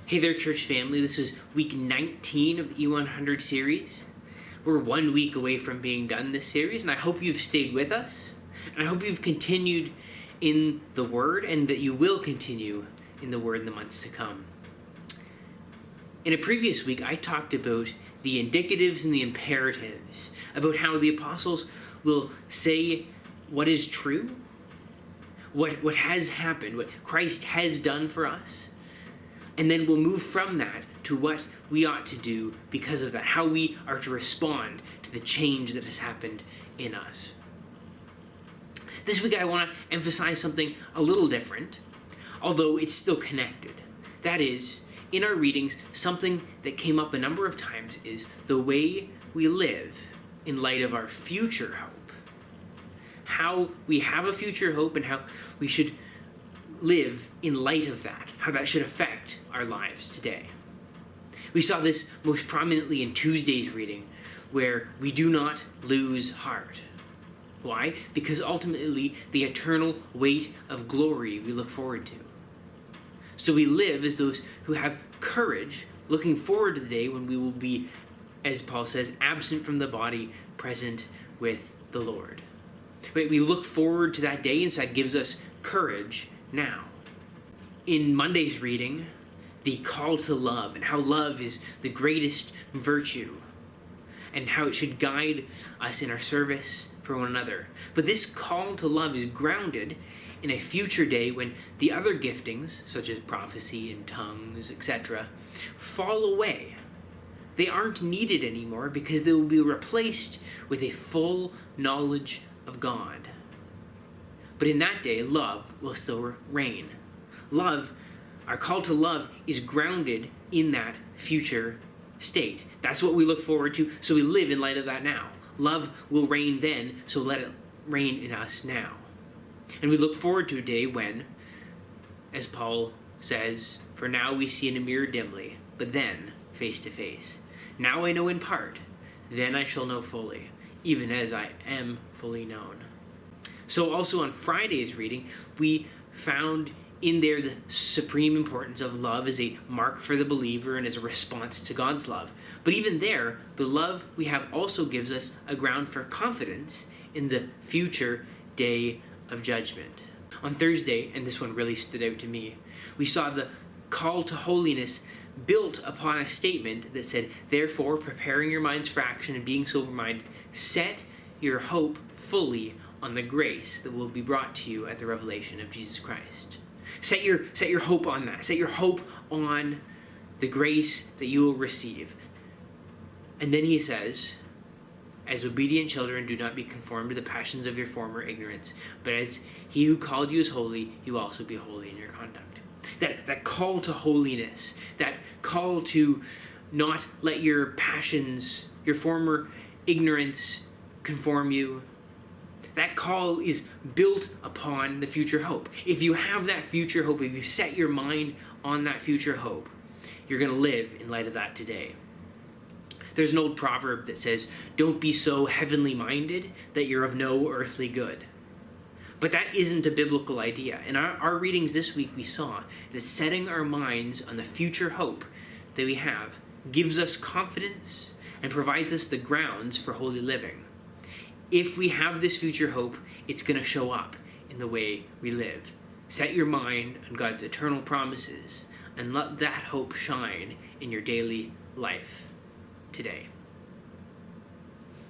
Hey there, church family. This is week 19 of the E100 series. We're 1 week away from being done this series, and I hope you've stayed with us. And I hope you've continued in the Word, and that you will continue in the Word in the months to come. In a previous week, I talked about the indicatives and the imperatives, about how the apostles will say what is true, what has happened, what Christ has done for us. And then we'll move from that to what we ought to do because of that, how we are to respond to the change that has happened in us. This week I want to emphasize something a little different, although it's still connected. That is, in our readings, something that came up a number of times is the way we live in light of our future hope. How we have a future hope and how we should live in light of that, how that should affect our lives today. We saw this most prominently in Tuesday's reading, where we do not lose heart. Why? Because ultimately the eternal weight of glory we look forward to. So we live as those who have courage, looking forward to the day when we will be, as Paul says, absent from the body, present with the Lord. We look forward to that day, and so that gives us courage now. In Monday's reading, the call to love and how love is the greatest virtue and how it should guide us in our service for one another. But this call to love is grounded in a future day when the other giftings, such as prophecy and tongues, etc., fall away. They aren't needed anymore because they will be replaced with a full knowledge of God. But in that day, love will still reign. Love, our call to love, is grounded in that future state. That's what we look forward to, so we live in light of that now. Love will reign then, so let it reign in us now. And we look forward to a day when, as Paul says, "For now we see in a mirror dimly, but then face to face. Now I know in part, then I shall know fully, even as I am fully known." So also on Friday's reading, we found in there the supreme importance of love as a mark for the believer and as a response to God's love. But even there, the love we have also gives us a ground for confidence in the future day of judgment. On Thursday, and this one really stood out to me, we saw the call to holiness built upon a statement that said, "Therefore, preparing your minds for action and being sober-minded, set your hope fully on the grace that will be brought to you at the revelation of Jesus Christ." Set your hope on that. Set your hope on the grace that you will receive. And then he says, "As obedient children, do not be conformed to the passions of your former ignorance, but as he who called you is holy, you also be holy in your conduct." That call to holiness, that call to not let your passions, your former ignorance conform you, that call is built upon the future hope. If you have that future hope, if you set your mind on that future hope, you're going to live in light of that today. There's an old proverb that says, "Don't be so heavenly minded that you're of no earthly good." But that isn't a biblical idea. In our readings this week, we saw that setting our minds on the future hope that we have gives us confidence and provides us the grounds for holy living. If we have this future hope, it's going to show up in the way we live. Set your mind on God's eternal promises and let that hope shine in your daily life today.